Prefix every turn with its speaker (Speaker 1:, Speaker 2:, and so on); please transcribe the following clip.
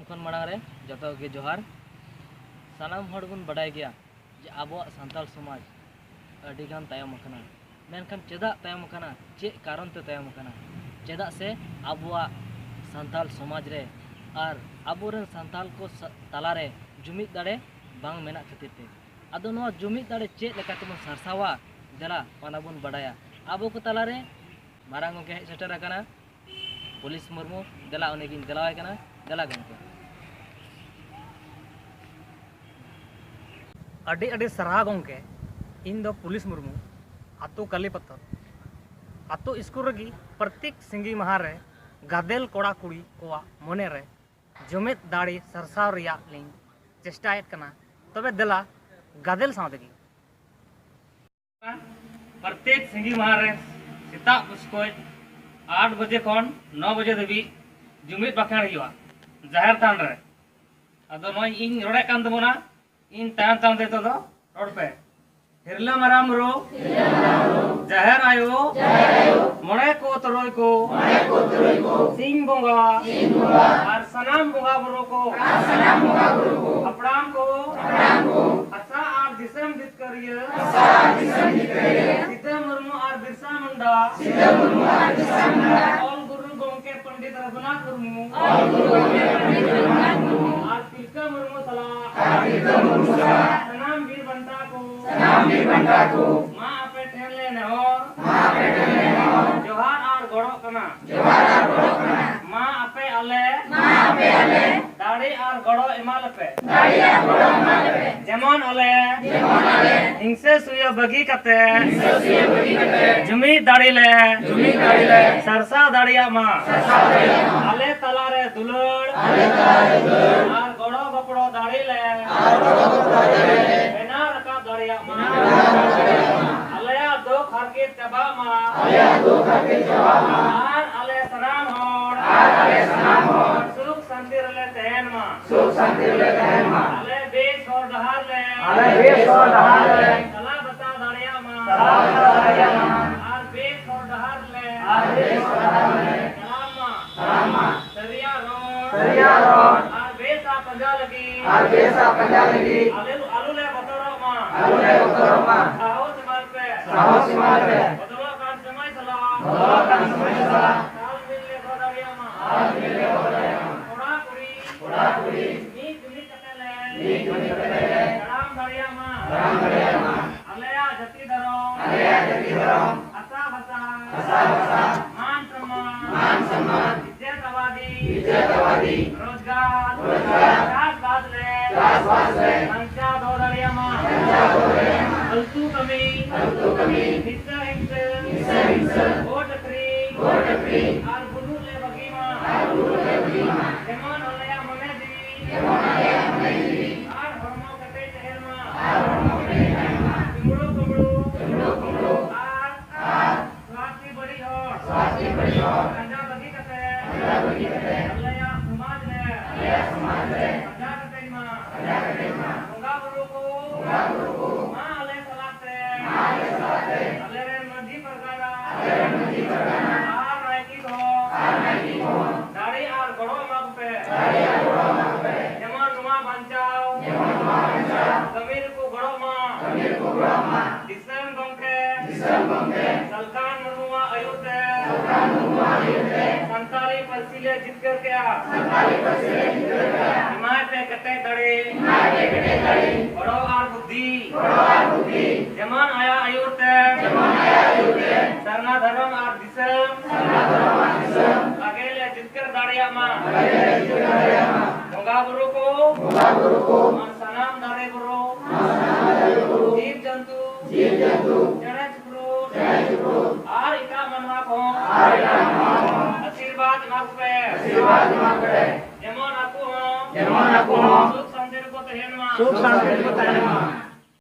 Speaker 1: खन मांग रे जतो के जोहार सानाम हड़ बन बडाय गया जे आबो सांताल समाज अडी गान तायम कना मेनखान चेदा तायम कना चे कारण ते तायम कना चेदा से आबो सांताल समाज रे और आबोरन सांताल को तला रे जुमिद दाड़े बांग मेना खातिर ते आदो नो जुमिद दाड़े चे लेका तेमन सरसावा देला पाना बन बडाया आबो को तला रे मारांग के सेटर कना पुलिस मुर्मू देला उन्हें गिन देलावाय कना देला गंके
Speaker 2: अड़ी अड़ी सराह गंके इन दो पुलिस मुर्मू आतो कालीपत्थर आतो स्कूल रगी प्रत्येक सिंगी माह रे गादेल कोड़ा कुड़ी कोआ मने रे जुमिद दाड़ी सरसाव रिया लिंग चेष्टायत कना तबे देला गादेल सावदगी प्रत्येक सिंगी माह रे सेता पुस्कोय 8 बजे खन 9 बजे दबी जुमिद बाखाण हुआ जाहिर थान रे अदो नय इन रोडे कान दबोना इन तान तान दे तो रोड पे हिरला मराम रो जाहिर आयो मणे को तरोय को सिंह बोंगा और सनाम बोंगा बुरो को अपराम को असा आर दिसम दित करिए सीधा मुर्मू और बिरसा मुंडा ऑल गुरु गोंके पंडित रघुनाथ मुर्मू और तिलका मुर्मू सला सनाम वीर बंटा को मां आपे ठेले ने और जोहार और गड़ो कना मां आपे आले दाढ़ी और गड़ो इमाल पे जेमन आले हिंसे सुया बगी कते जुमी दाढ़ी ले सरसा दाढ़िया मां आले तला रे दुलड़ और गड़ो बपड़ो दाढ़ी ले बेना रका दाढ़िया मां आलेया दो खाके चबा मां और आले सनाम होड़ सुख शांति रले तहन मां आले बेस और डहार ले कला बता दाढ़िया मां और बेस और डहार ले सलाम मां सरिया रोड और बेसा पंजा लगी आलू ले बतरो मां साहो सिमार पे बतरो कान समय सला साल मिलले गोदारिया मां कोड़ा कुड़ी नी जुनी कतेले राम दाड़िया मां अलेया जति दरो असा भसा मान सम्मान इज्जतवादी रोजगार राज बाजले संख्या दो दाड़िया मां अलतू कमी हिस्सा वोट फ्री और बुलू ले बगी मां जेमन ओलया मने दी और हरमो कटे शहर मां कुमड़ो और स्वास्थ्य बड़ी और गंजा बगी कटे ओलया समाज ले गंजा कटे मां गंगा गुरु को मां ले सलाते अले रे मधी परगाना आर नाइकी हो दाढ़ी और गड़ो मग पे जमान रुमा बंचाओ जमीर को गड़ो मां दिसन गंके सलकान मुर्मुआ अयुते संताली परसिले जित कर क्या हिमायत पे कटे दड़े गड़ो और बुद्धि जमान आया अयुते सरना धर्म और दिसम अकेले जितकर दाड़िया मां गंगा गुरु को और सनाम दाड़े गुरु जीव जंतु जड़े चुकरो